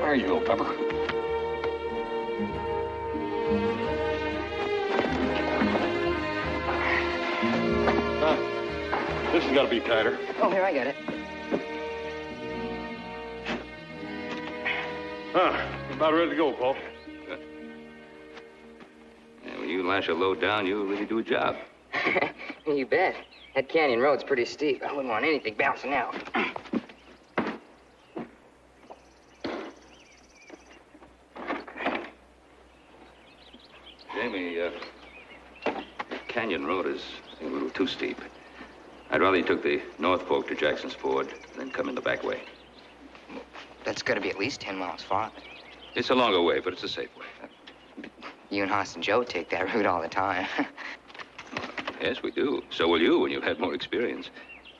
There you go, Pepper. This has got to be tighter. Oh, here, I got it. About ready to go, Paul. Yeah, when you lash a load down, you really do a job. You bet. That canyon road's pretty steep. I wouldn't want anything bouncing out. Jamie, Canyon Road is a little too steep. I'd rather you took the North Fork to Jackson's Ford, then come in the back way. That's got to be at least 10 miles far. It's a longer way, but it's a safe way. You and Hoss and Joe take that route all the time. Yes, we do. So will you when you've had more experience.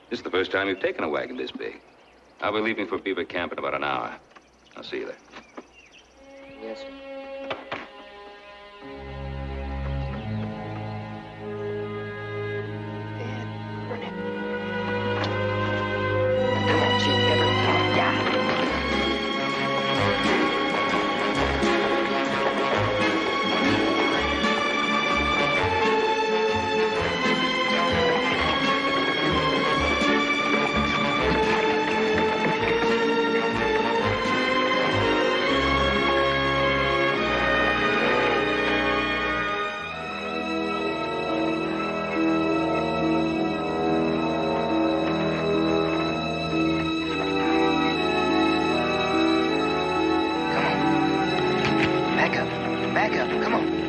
This is the first time you've taken a wagon this big. I'll be leaving for Beaver Camp in about an hour. I'll see you there. Yes, sir. Come on, Chief Pepper. Come on.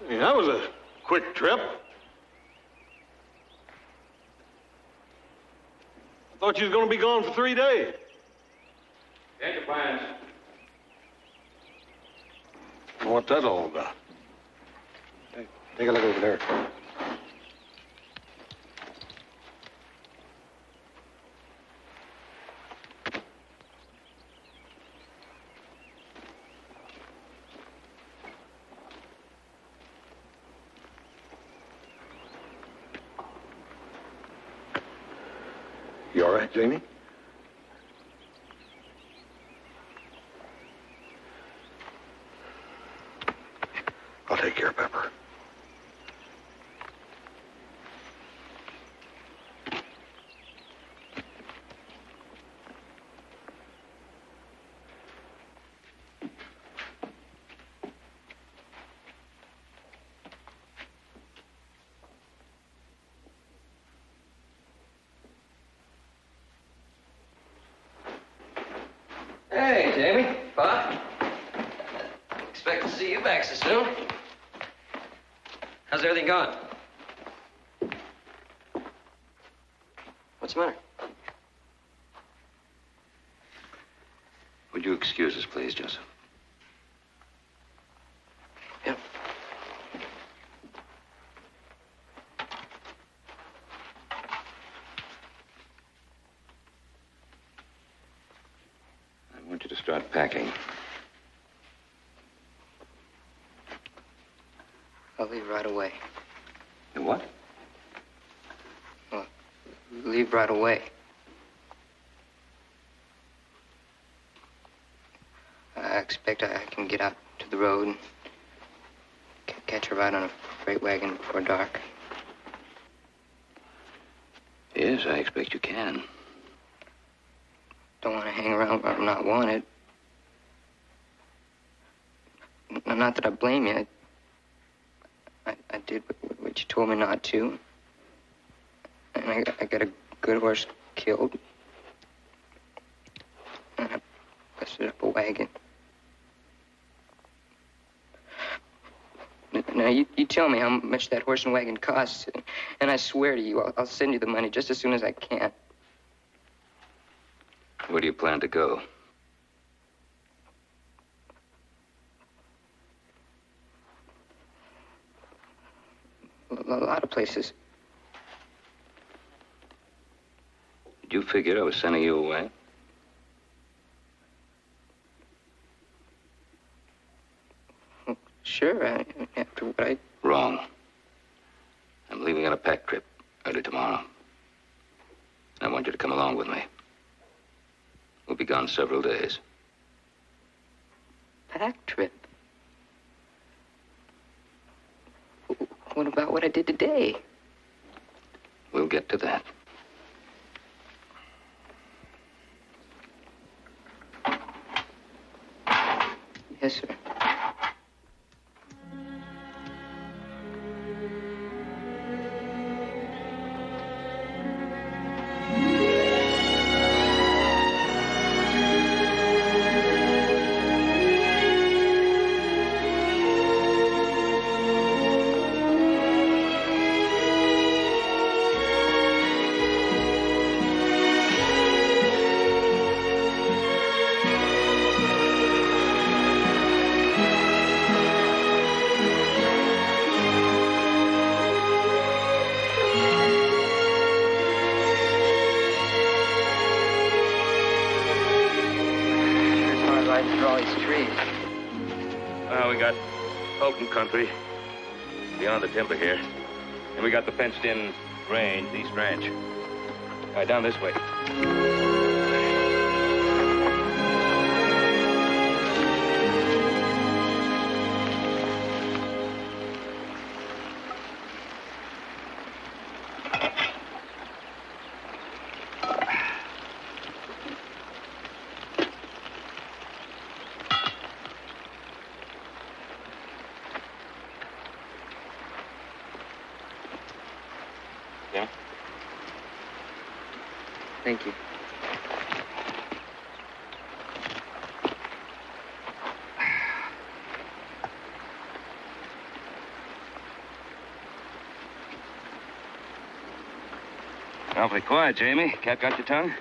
Yeah. That was a quick trip. Thought you was gonna be gone for 3 days. Get your plans. What's that all about? Hey, take a look over there. You all right, Jamie? I'll take care of Pepper. Hey, Jamie. Pop. Expect to see you back so soon. How's everything going? What's the matter? Would you excuse us, please, Joseph? Yeah. I want you to start packing. I'll leave right away. You what? Well, leave right away. I expect I can get out to the road and catch a ride on a freight wagon before dark. Yes, I expect you can. Don't want to hang around where I'm not wanted. Not that I blame you. I did what you told me not to. And I got a good horse killed. And I busted up a wagon. Now, you tell me how much that horse and wagon costs, and I swear to you, I'll send you the money just as soon as I can. Where do you plan to go? A lot of places. Did you figure I was sending you away? Sure, after what I... Wrong. I'm leaving on a pack trip early tomorrow. I want you to come along with me. We'll be gone several days. Pack trip? What about what I did today? We'll get to that. Yes, sir. Country beyond the timber here. And we got the fenced-in range, the East Ranch. All right, down this way. Thank you. Awfully quiet, Jamie. Cat got your tongue?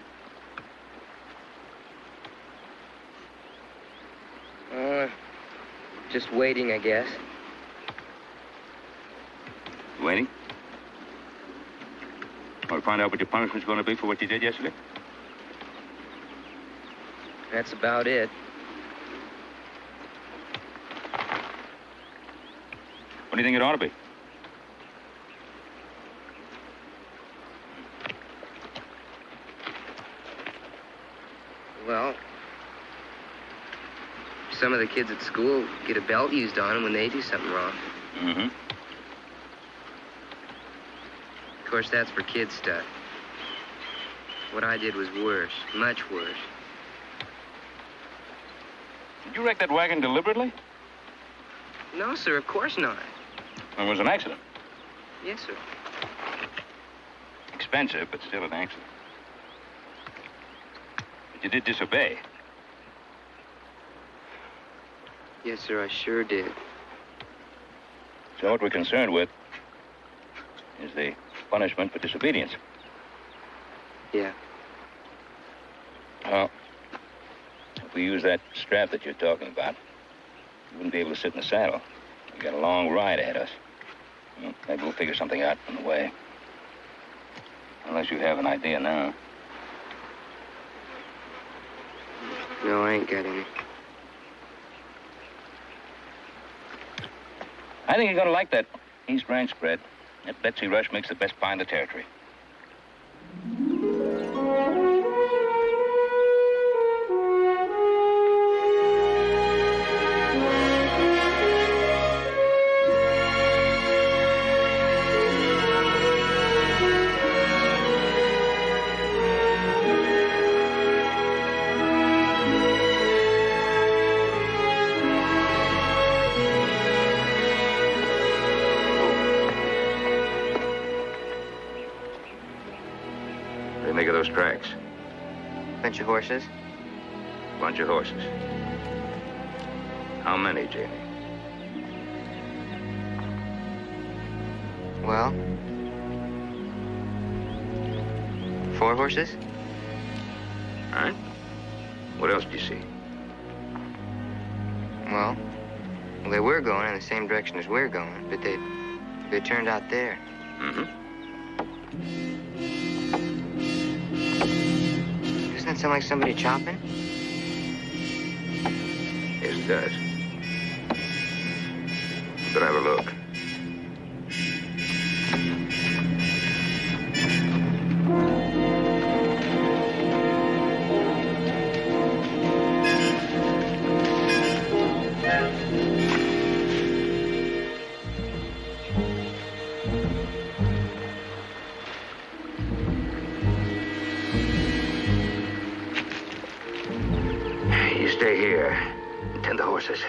Just waiting, I guess. Waiting? Want to find out what your punishment's going to be for what you did yesterday? That's about it. What do you think it ought to be? Well, some of the kids at school get a belt used on them when they do something wrong. Mm-hmm. Of course, that's for kid stuff. What I did was worse, much worse. Did you wreck that wagon deliberately? No, sir, of course not. It was an accident. Yes, sir. Expensive, but still an accident. But you did disobey. Yes, sir, I sure did. So what we're concerned with is the punishment for disobedience. Yeah. Well, if we use that strap that you're talking about, you wouldn't be able to sit in the saddle. We've got a long ride ahead of us. Well, maybe we'll figure something out on the way. Unless you have an idea now. No, I ain't got any. I think you're going to like that East Ranch spread. That Betsy Rush makes the best pie in the territory. Those tracks. Bunch of horses? Bunch of horses. How many, Jamie? Well, 4 horses? All right. What else do you see? Well, they were going in the same direction as we're going, but they turned out there. Mm-hmm. Doesn't that sound like somebody chopping? Yes, it does. But have a look. Stay here and tend the horses.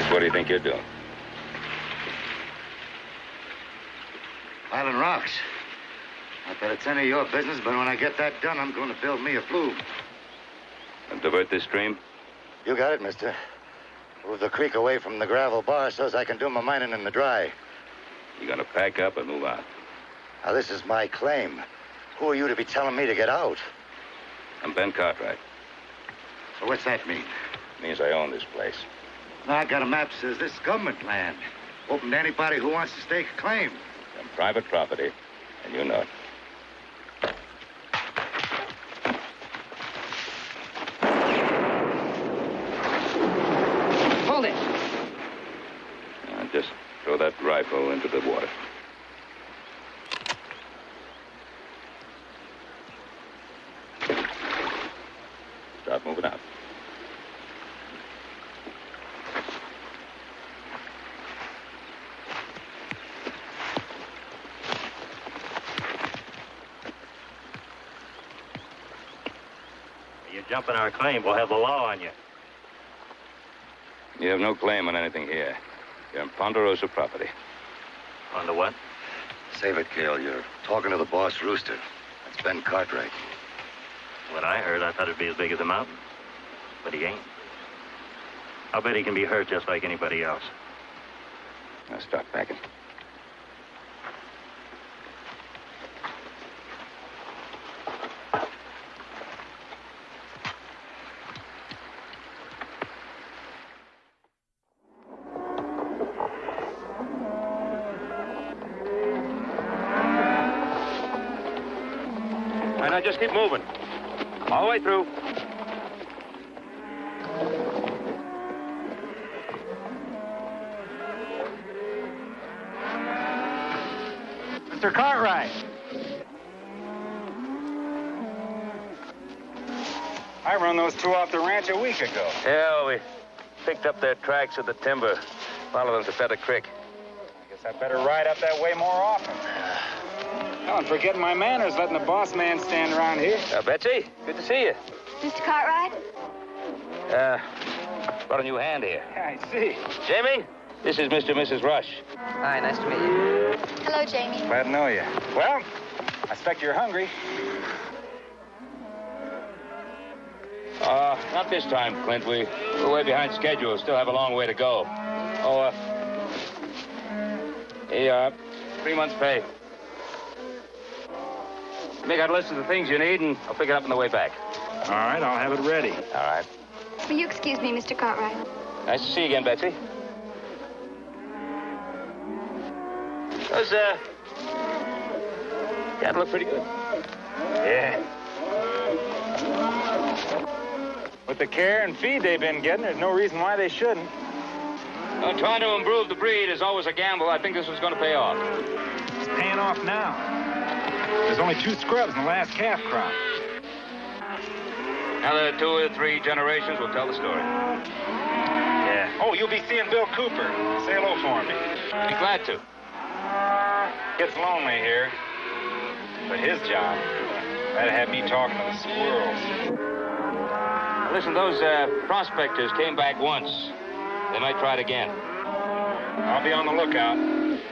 What do you think you're doing? Piling rocks. Not that it's any of your business, but when I get that done, I'm going to build me a flume. And divert this stream? You got it, mister. Move the creek away from the gravel bar so as I can do my mining in the dry. You gonna pack up and move out? Now, this is my claim. Who are you to be telling me to get out? I'm Ben Cartwright. So what's that mean? Means I own this place. Now, I got a map that says this is government land. Open to anybody who wants to stake a claim. I'm private property, and you know it. Hold it! Now, just throw that rifle into the water. Start moving out. You jump in our claim, we'll have the law on you. You have no claim on anything here. You're in Ponderosa property. On the what? Save it, Gale. You're talking to the boss rooster. That's Ben Cartwright. What I heard, I thought it'd be as big as a mountain. But he ain't. I'll bet he can be hurt just like anybody else. Now start packing. All right, now just keep moving. All the way through. Mr. Cartwright. I run those two off the ranch a week ago. Yeah, we picked up their tracks at the timber. Followed them to Feather Creek. I guess I better ride up that way more often. Oh, and forgetting my manners, letting the boss man stand around here. Betsy, good to see you. Mr. Cartwright? Brought a new hand here. Yeah, I see. Jamie, this is Mr. and Mrs. Rush. Hi, nice to meet you. Hello, Jamie. Glad to know you. Well, I expect you're hungry. Not this time, Clint. We're way behind schedule. Still have a long way to go. Here, 3 months' pay. Make out a list of the things you need, and I'll pick it up on the way back. All right, I'll have it ready. All right. Will you excuse me, Mr. Cartwright? Nice to see you again, Betsy. Those, cattle look pretty good. Yeah. With the care and feed they've been getting, there's no reason why they shouldn't. Well, trying to improve the breed is always a gamble. I think this was going to pay off. It's paying off now. There's only 2 scrubs in the last calf crop. Another 2 or 3 generations will tell the story. Yeah. Oh, you'll be seeing Bill Cooper. Say hello for me. Be glad to. Gets lonely here. But his job, that'd have me talking to the squirrels. Listen, those prospectors came back once. They might try it again. I'll be on the lookout.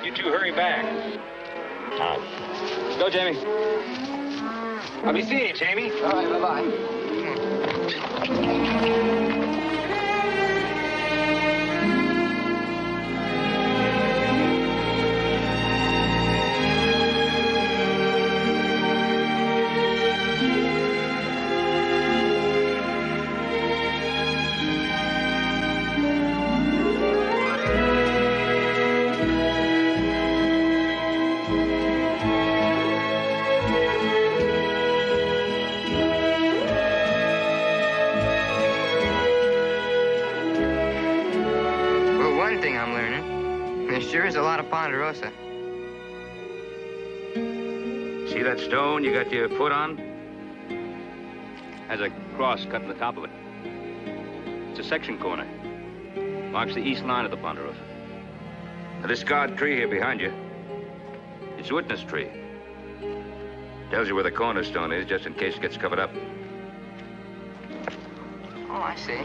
You two hurry back. All right. Go, Jamie. I'll be seeing you, Jamie. All right, bye-bye. Sure is a lot of Ponderosa. See that stone you got your foot on? Has a cross cut in the top of it. It's a section corner. Marks the east line of the Ponderosa. Now, this guard tree here behind you, it's a witness tree. Tells you where the cornerstone is, just in case it gets covered up. Oh, I see.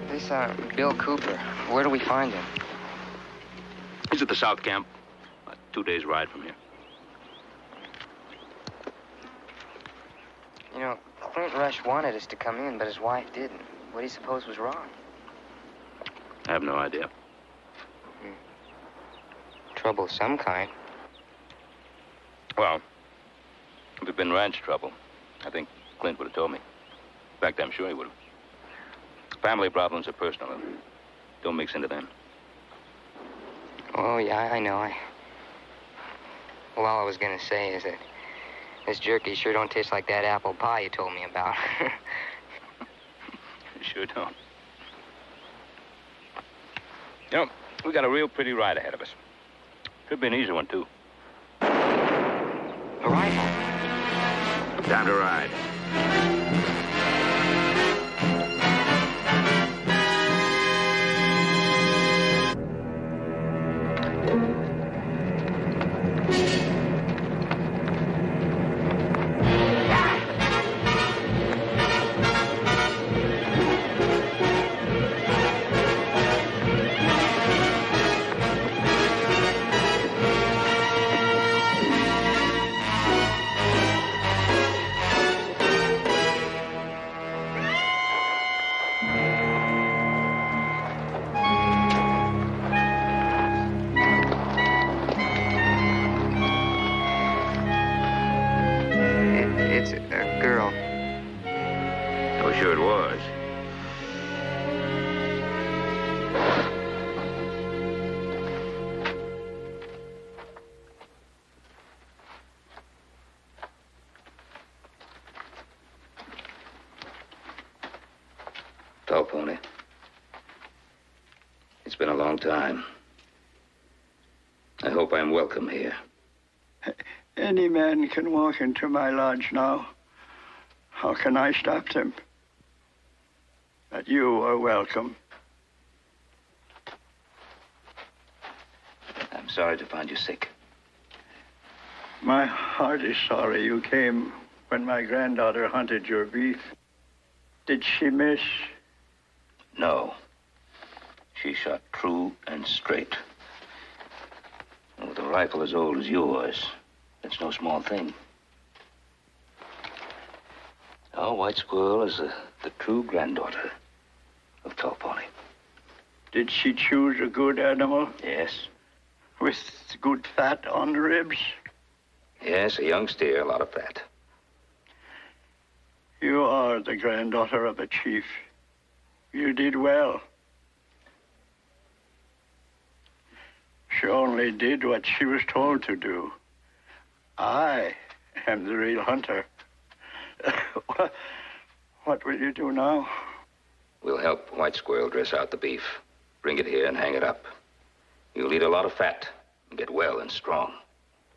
This, Bill Cooper, where do we find him? He's at the South Camp, about 2 days' ride from here. You know, Clint Rush wanted us to come in, but his wife didn't. What do you suppose was wrong? I have no idea. Trouble of some kind. Well, if it'd been ranch trouble, I think Clint would have told me. In fact, I'm sure he would have. Family problems are personal. Don't mix into them. Oh, yeah, I know. Well, all I was gonna say is that this jerky sure don't taste like that apple pie you told me about. Sure don't. You know, we got a real pretty ride ahead of us. Could be an easy one, too. A rifle. Time to ride. sure it was. Tall Pony. It's been a long time. I hope I'm welcome here. Any man can walk into my lodge now. How can I stop them? But you are welcome. I'm sorry to find you sick. My heart is sorry you came when my granddaughter hunted your beef. Did she miss? No. She shot true and straight. And with a rifle as old as yours, that's no small thing. Our White Squirrel is the true granddaughter of Tall Pony. Did she choose a good animal? Yes. With good fat on the ribs? Yes, a young steer, a lot of fat. You are the granddaughter of a chief. You did well. She only did what she was told to do. I am the real hunter. What will you do now? We'll help White Squirrel dress out the beef. Bring it here and hang it up. You'll eat a lot of fat and get well and strong.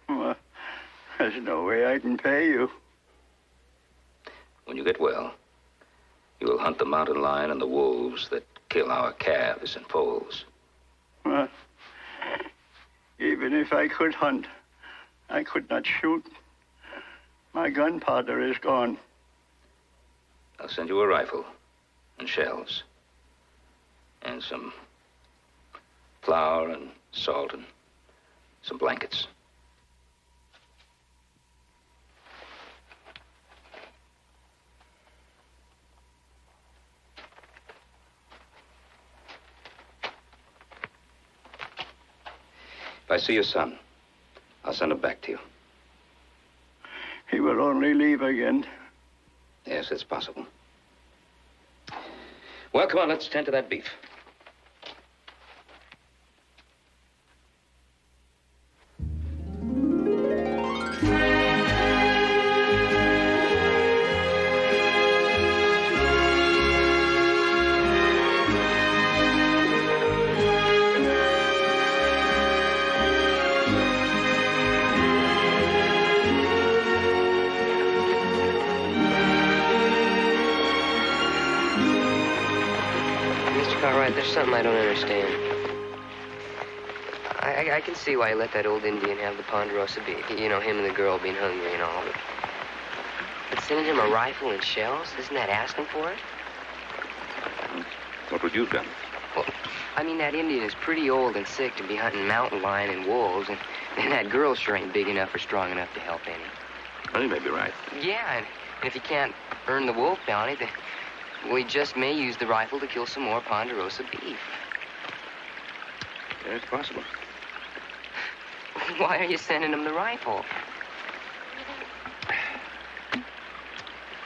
Well, there's no way I can pay you. When you get well, you will hunt the mountain lion and the wolves that kill our calves and foals. Well, even if I could hunt, I could not shoot. My gunpowder is gone. I'll send you a rifle and shells and some flour and salt and some blankets. If I see your son, I'll send him back to you. He will only leave again. Yes, it's possible. Well, come on, let's tend to that beef. There's something I don't understand. I can see why he let that old Indian have the Ponderosa beef. You know, him and the girl being hungry and all. But sending him a rifle and shells, isn't that asking for it? What would you have done? Well, I mean, that Indian is pretty old and sick to be hunting mountain lion and wolves, and that girl sure ain't big enough or strong enough to help any. Well, you may be right. Yeah, and if he can't earn the wolf bounty, then... well, he just may use the rifle to kill some more Ponderosa beef. Yeah, it's possible. Why are you sending him the rifle?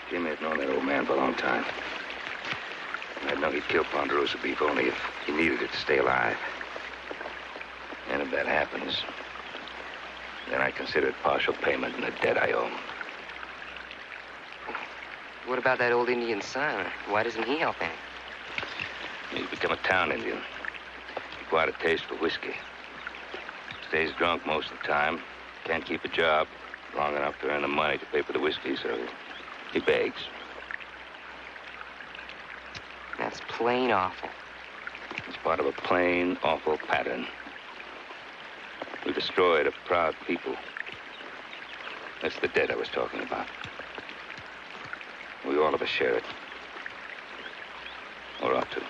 Jim had known that old man for a long time. I'd know he'd kill Ponderosa beef only if he needed it to stay alive. And if that happens, then I consider it partial payment in the debt I owe him. What about that old Indian's son? Why doesn't he help any? He's become a town Indian. Quite a taste for whiskey. Stays drunk most of the time. Can't keep a job long enough to earn the money to pay for the whiskey, so he begs. That's plain awful. It's part of a plain, awful pattern. We destroyed a proud people. That's the debt I was talking about. We all of us share it. Or ought to.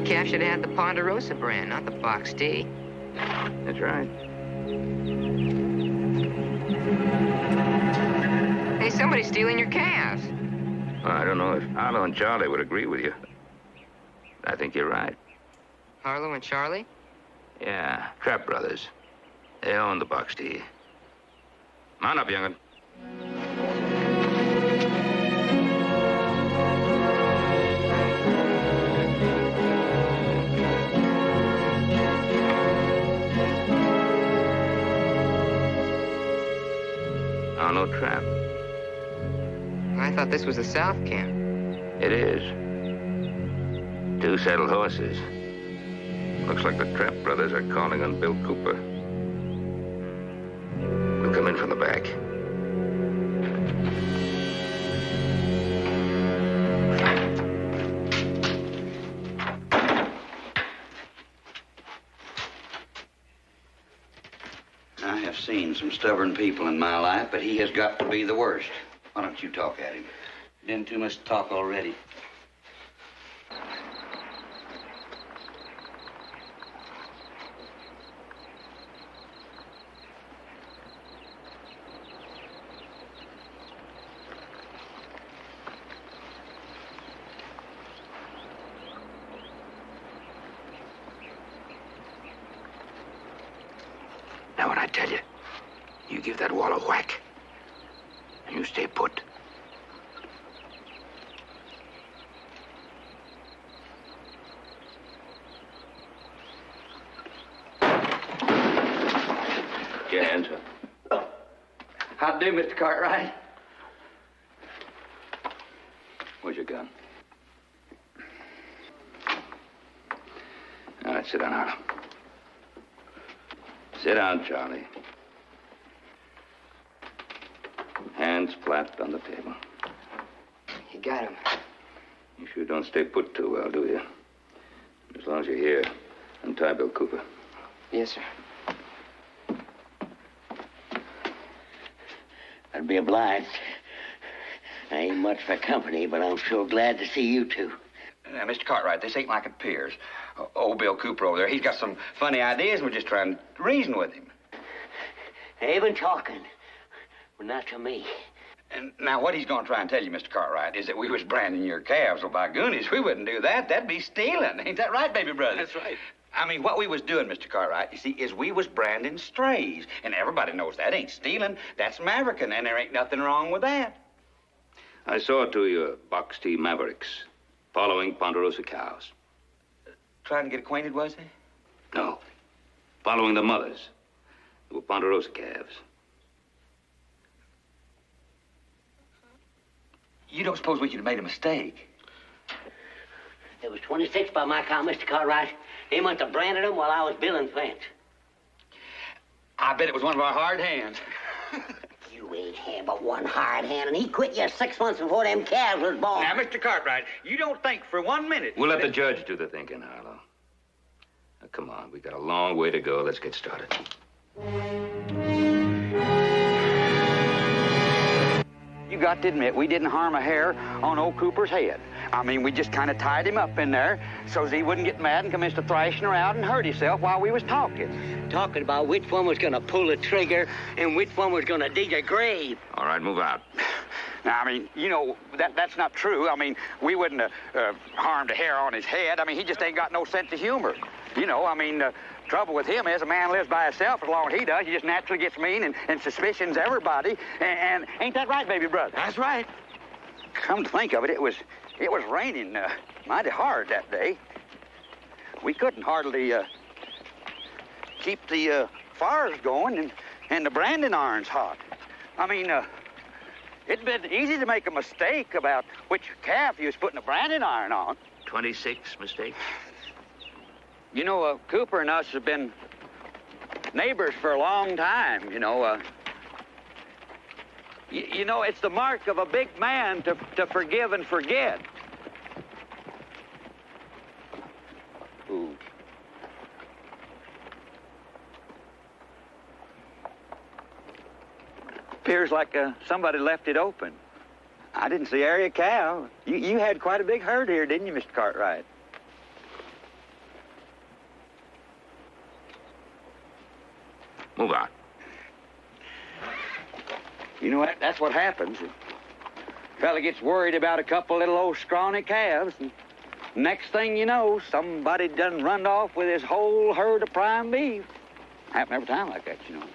That calf should have had the Ponderosa brand, not the Box T. That's right. Hey, somebody's stealing your calves. Well, I don't know if Harlow and Charlie would agree with you. I think you're right. Harlow and Charlie? Yeah, Trapp brothers. They own the Box T. Come on up, young'un. Oh, no Trapp. I thought this was the South Camp. It is. 2 saddle horses. Looks like the Trapp brothers are calling on Bill Cooper. We'll come in from the back. I have seen some stubborn people in my life, but he has got to be the worst. Why don't you talk at him? Done too much talk already. Now, when I tell you, you give that wall a whack, and you stay put. Get your hands up. How do, Mr. Cartwright? Where's your gun? All right, sit down, Harlow. Sit down, Charlie. Hands flat on the table. You got him. You sure don't stay put too well, do you? As long as you're here, untie Bill Cooper. Yes, sir. I'd be obliged. I ain't much for company, but I'm sure glad to see you two. Now, Mr. Cartwright, this ain't like it appears. Old Bill Cooper over there, he's got some funny ideas, and we're just trying to reason with him. They've been talking, but not to me. And now, what he's going to try and tell you, Mr. Cartwright, is that we was branding your calves. Well, by goonies, we wouldn't do that. That'd be stealing. Ain't that right, baby brother? That's right. I mean, what we was doing, Mr. Cartwright, you see, is we was branding strays. And everybody knows that ain't stealing. That's mavericking, and there ain't nothing wrong with that. I saw 2 of your Box T Mavericks following Ponderosa cows. Trying to get acquainted, was he? No. Following the mothers. They were Ponderosa calves. You don't suppose we could have made a mistake? There was 26 by my count, Mr. Cartwright. They must have branded them while I was billing fence. I bet it was one of our hard hands. You ain't had but one hard hand, and he quit you 6 months before them calves was born. Now, Mr. Cartwright, you don't think for 1 minute... We'll let the judge do the thinking, Harlow. Now, come on, we've got a long way to go. Let's get started. You got to admit, we didn't harm a hair on old Cooper's head. I mean, we just kind of tied him up in there so he wouldn't get mad and commence to thrashing around and hurt himself while we was talking. Talking about which one was going to pull the trigger and which one was going to dig a grave. All right, move out. Now, I mean, you know, that's not true. I mean, we wouldn't have harmed a hair on his head. I mean, he just ain't got no sense of humor. You know, I mean, trouble with him is a man lives by himself as long as he does. He just naturally gets mean and suspicions everybody. And ain't that right, baby brother? That's right. Come to think of it, it was raining mighty hard that day. We couldn't hardly keep the fires going and the branding irons hot. I mean, it'd been easy to make a mistake about which calf you was putting a branding iron on. 26 mistakes? You know, Cooper and us have been neighbors for a long time, you know. You know, it's the mark of a big man to forgive and forget. Ooh. Appears like somebody left it open. I didn't see area cow. You had quite a big herd here, didn't you, Mr. Cartwright? Move out. You know, that's what happens. A fella gets worried about a couple little old scrawny calves, and next thing you know, somebody done run off with his whole herd of prime beef. Happen every time like that, you know.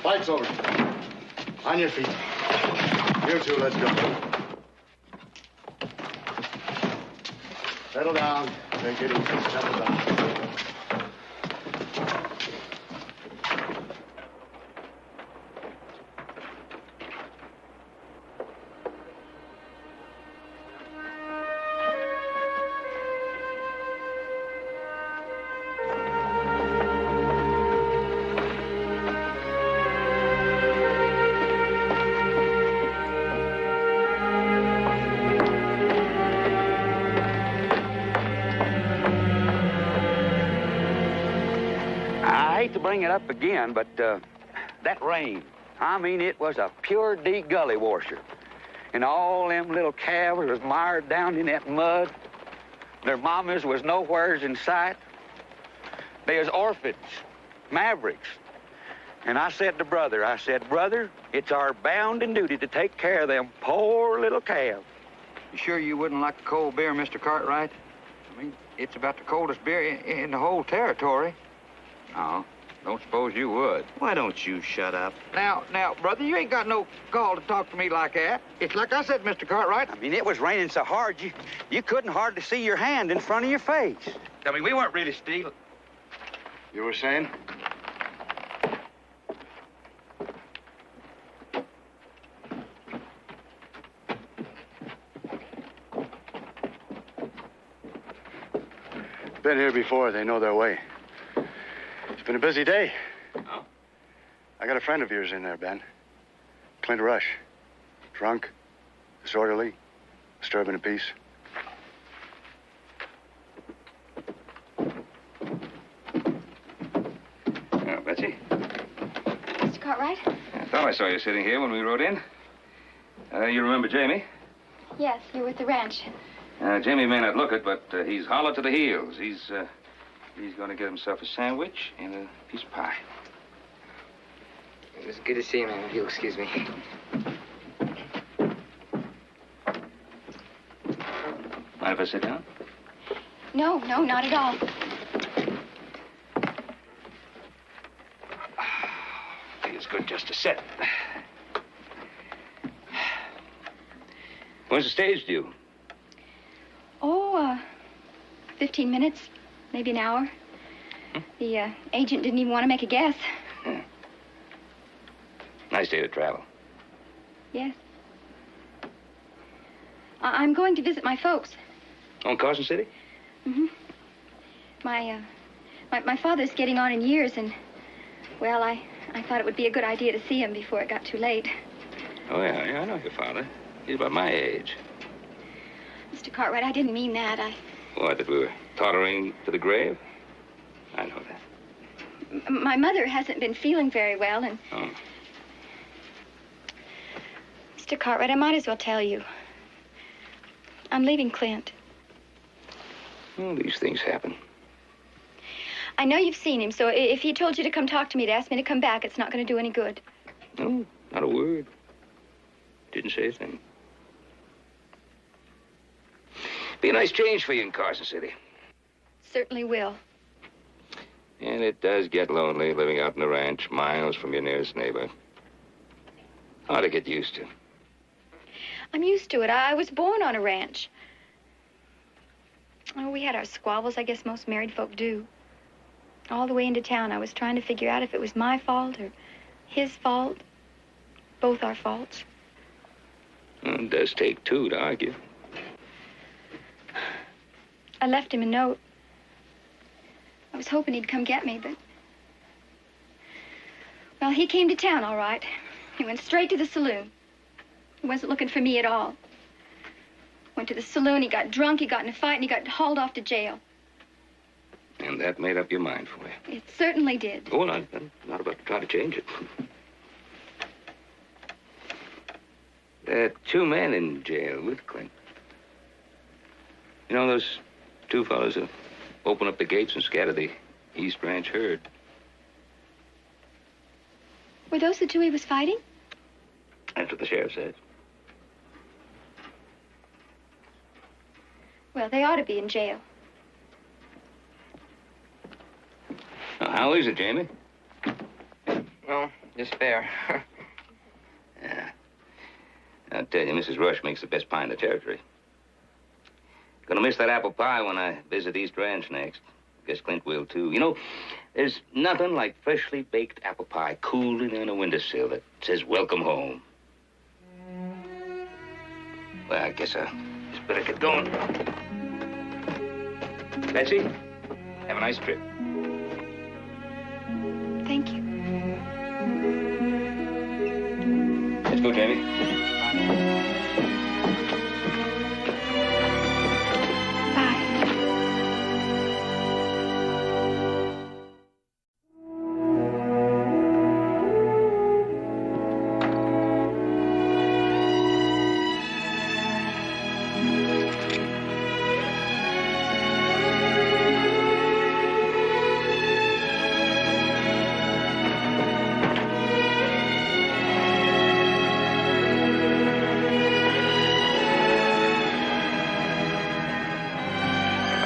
Lights over. On your feet. You two, let's go. Settle down. Take it easy. Settle down. To bring it up again, but that rain, I mean, it was a pure D gully washer. And all them little calves was mired down in that mud. Their mamas was nowheres in sight. They was orphans, mavericks. And I said to brother, brother, it's our bounden duty to take care of them poor little calves. You sure you wouldn't like a cold beer, Mr. Cartwright? I mean, it's about the coldest beer in the whole territory. No. Don't suppose you would. Why don't you shut up? Now, brother, you ain't got no call to talk to me like that. It's like I said, Mr. Cartwright. I mean, it was raining so hard, you couldn't hardly see your hand in front of your face. I mean, we weren't really stealing. You were saying? Been here before. They know their way. It's been a busy day. Oh? I got a friend of yours in there, Ben. Clint Rush. Drunk, disorderly, disturbing the peace. Betsy? Mr. Cartwright? I thought I saw you sitting here when we rode in. You remember Jamie? Yes, you were at the ranch. Jamie may not look it, but he's hollow to the heels. He's going to get himself a sandwich and a piece of pie. It was good to see you, man. If you'll excuse me. Mind if I sit down? No, not at all. Feels good just to sit. When's the stage due? 15 minutes, maybe an hour. The agent didn't even want to make a guess. Nice day to travel. Yes. I'm going to visit my folks. Oh, in Carson City? Mm-hmm. My father's getting on in years, and, well, I thought it would be a good idea to see him before it got too late. Oh, yeah, I know your father. He's about my age. Mr. Cartwright, I didn't mean that. What, that we were tottering to the grave? I know that. My mother hasn't been feeling very well, and... Oh. Mr. Cartwright, I might as well tell you. I'm leaving Clint. Well, these things happen. I know you've seen him, so if he told you to come talk to me, to ask me to come back, it's not going to do any good. No, not a word. Didn't say a thing. Be a nice change for you in Carson City. Certainly will. And it does get lonely living out in the ranch, miles from your nearest neighbor. Hard to get used to. I'm used to it. I was born on a ranch. Oh, we had our squabbles, I guess most married folk do. All the way into town, I was trying to figure out if it was my fault or his fault. Both our faults. Well, it does take two to argue. I left him a note. I was hoping he'd come get me, but Well, he came to town, all right. He went straight to the saloon. He wasn't looking for me at all. Went to the saloon, he got drunk, he got in a fight, and he got hauled off to jail. And that made up your mind for you? It certainly did. Oh, I'm not about to try to change it. There are two men in jail with Clint. You know, those two fellows who opened up the gates and scattered the East Ranch herd. Were those the two he was fighting? That's what the sheriff says. Well, they ought to be in jail. Now, how is it, Jamie? Well, just fair. Yeah. I'll tell you, Mrs. Rush makes the best pie in the territory. Gonna miss that apple pie when I visit East Ranch next. Guess Clint will, too. You know, there's nothing like freshly baked apple pie cooling on a windowsill that says, welcome home. Well, I guess I just better get going. Betsy, have a nice trip. Thank you. Let's go, Jamie.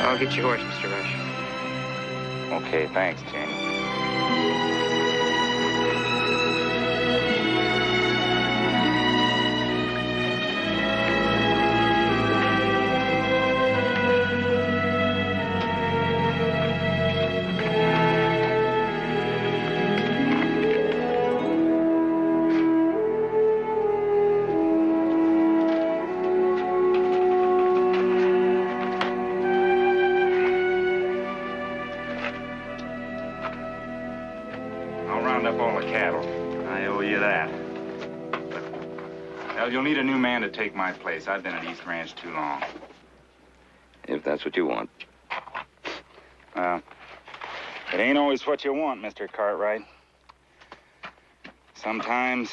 I'll get your horse, Mr. Rush. Okay, thanks, Jamie. You'll need a new man to take my place. I've been at East Ranch too long. If that's what you want. It ain't always what you want, Mr. Cartwright. Sometimes...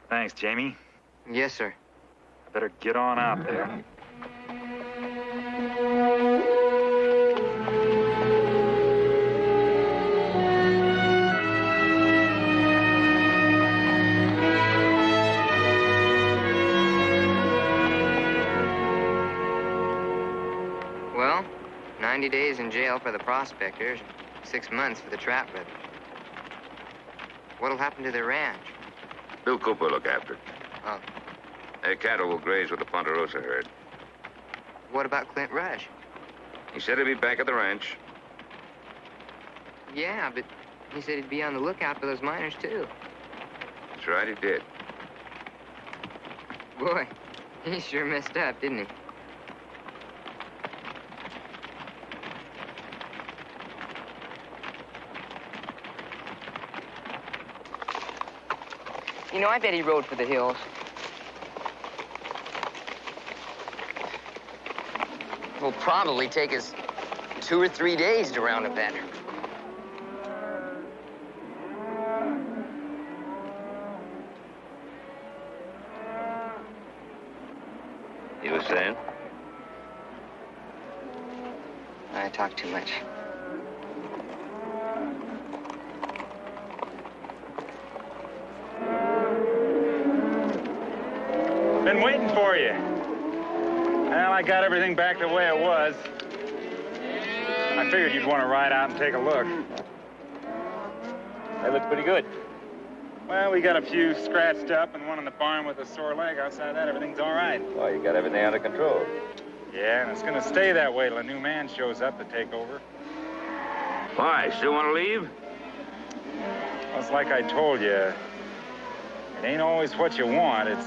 Thanks, Jamie. Yes, sir. I better get on out there. Well, 90 days in jail for the prospectors, 6 months for the trap brothers. What'll happen to the ranch? Bill Cooper will look after it. Oh. Their cattle will graze with the Ponderosa herd. What about Clint Rush? He said he'd be back at the ranch. Yeah, but he said he'd be on the lookout for those miners, too. That's right, he did. Boy, he sure messed up, didn't he? You know, I bet he rode for the hills. It'll probably take us 2 or 3 days to round up that. You were saying? I talk too much. Been waiting for you. Well, I got everything back the way it was. I figured you'd want to ride out and take a look. They look pretty good. Well, we got a few scratched up and one in the barn with a sore leg. Outside of that, everything's all right. Well, you got everything under control. Yeah, and it's going to stay that way till a new man shows up to take over. Why, still want to leave? Well, it's like I told you. It ain't always what you want, it's...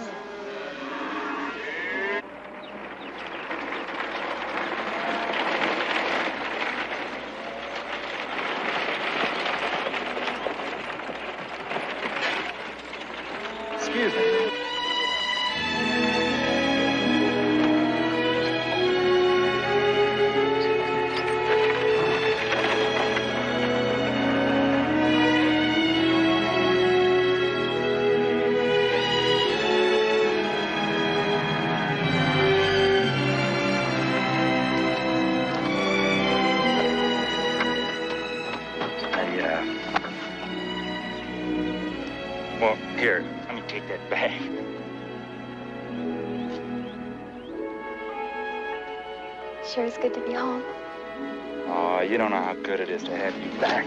Here, let me take that bag. Sure is good to be home. Oh, you don't know how good it is to have you back.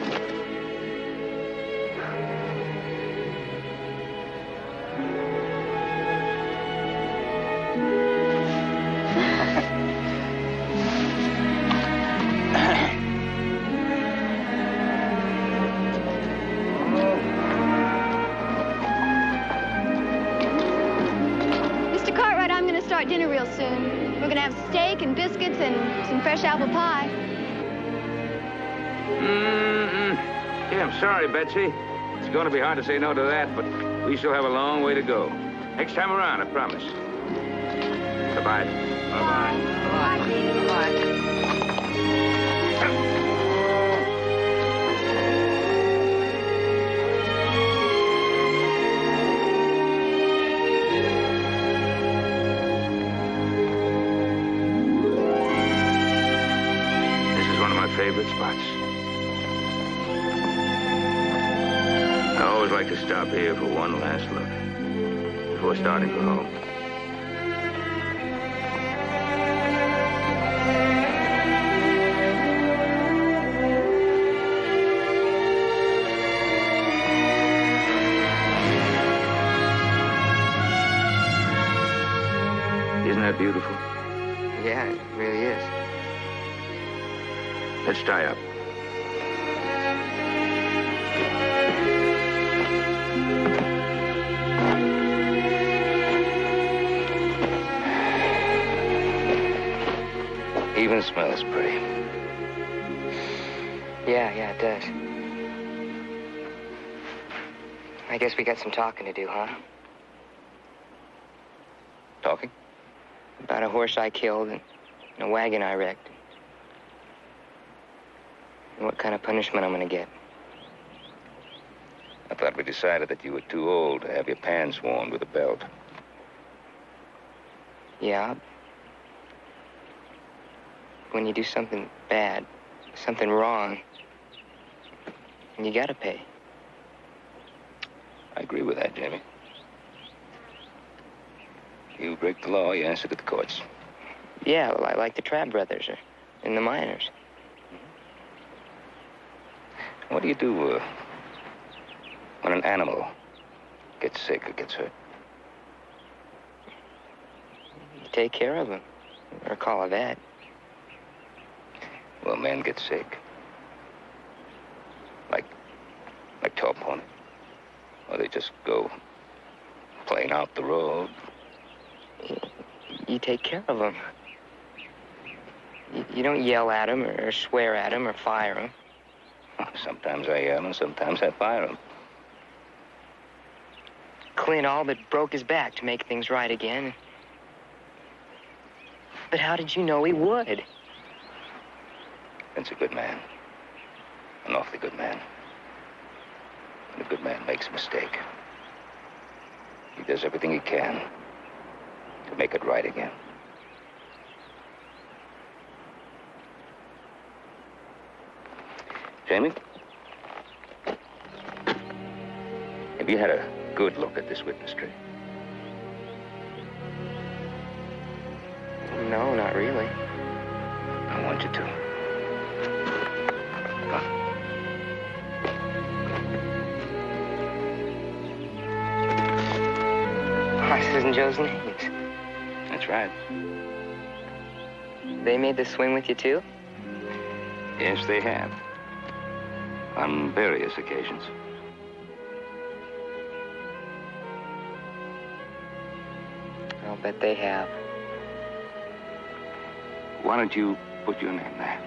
Mr. Cartwright, I'm going to start dinner real soon. We're going to have steak and biscuits and some fresh apple pie. Yeah, I'm sorry, Betsy. It's going to be hard to say no to that, but we still have a long way to go. Next time around, I promise. Bye-bye. Bye-bye. This is one of my favorite spots. I always like to stop here for one last look before starting for home. Isn't that beautiful? Yeah, it really is. Let's tie up. Even smells pretty. Yeah, it does. I guess we got some talking to do, huh? Talking? About a horse I killed and a wagon I wrecked. And what kind of punishment I'm gonna get. I thought we decided that you were too old to have your pants worn with a belt. Yeah. When you do something bad, something wrong, you gotta pay. I agree with that, Jamie. You break the law, you answer to the courts. Yeah, like the Trapp brothers and the miners. What do you do when an animal gets sick or gets hurt? You take care of them, or call a vet. Well, men get sick. Like top pony. Or they just go plain out the road. You take care of them. You don't yell at them or swear at them or fire them. Sometimes I yell and sometimes I fire them. Clint all but broke his back to make things right again. But how did you know he would? Clint's a good man. An awfully good man. And a good man makes a mistake. He does everything he can to make it right again. Jamie? Have you had a good look at this witness tree? No, not really. I want you to. Come on. Horses and Joe's names. That's right. They made the swing with you, too? Yes, they have. On various occasions. I'll bet they have. Why don't you put your name there?